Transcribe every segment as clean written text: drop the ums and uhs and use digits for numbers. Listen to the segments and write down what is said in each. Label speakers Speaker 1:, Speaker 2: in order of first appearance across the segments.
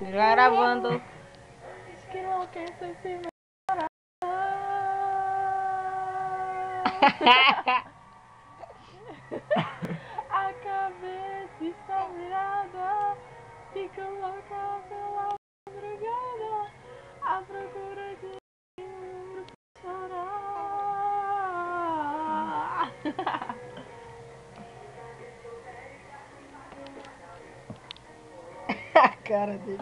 Speaker 1: Já gravando.
Speaker 2: Que enlouquece esse meu coração. A cabeça está virada, fico louca pela madrugada, à procura de um pra chorar.
Speaker 1: A cara dele.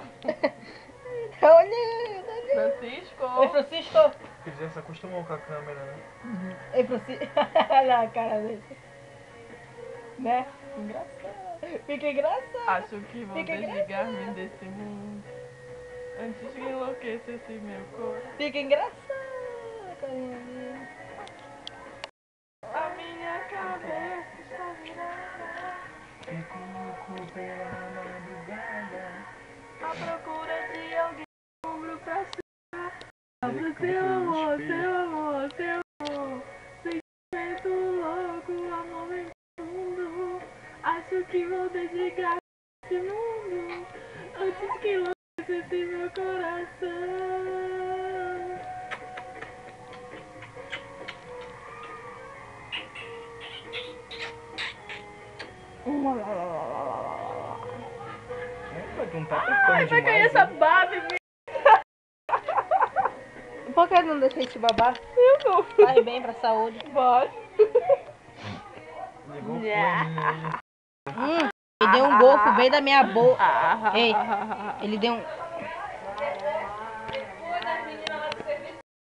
Speaker 1: Olha,
Speaker 2: Francisco.
Speaker 1: Ei, Francisco.
Speaker 3: Ele já se acostumou com a câmera, né?
Speaker 1: Ei, Francisco. Olha a cara dele. Né?
Speaker 2: Engraçado.
Speaker 1: Fica engraçado.
Speaker 2: Acho que vou
Speaker 1: Fica
Speaker 2: desligar-me desse mundo antes que enlouqueça esse meu corpo.
Speaker 1: Fica engraçado. A carinha dele.
Speaker 2: A minha cabeça está virada,
Speaker 3: Fico louco pela madrugada.
Speaker 2: à procura de alguém com ombro pra chorar.
Speaker 3: Ele
Speaker 2: Seu
Speaker 3: canta
Speaker 2: amor,
Speaker 3: no
Speaker 2: seu amor, seu amor, sentimento louco, amor vem fundo. Acho que vou desligar esse mundo antes que enlouqueça esse meu coração.
Speaker 3: Epa, tu não tá
Speaker 2: Ai,
Speaker 3: apertando
Speaker 2: vai cair
Speaker 3: demais,
Speaker 2: essa
Speaker 3: hein?
Speaker 2: baba.
Speaker 1: Por que não deixei te babar?
Speaker 2: Eu não.
Speaker 1: Faz bem pra saúde.
Speaker 2: Bora.
Speaker 3: Ligou o fone aí.
Speaker 1: Ele deu um golfo bem da minha boca.
Speaker 2: Ah,
Speaker 1: Ei, ele deu um...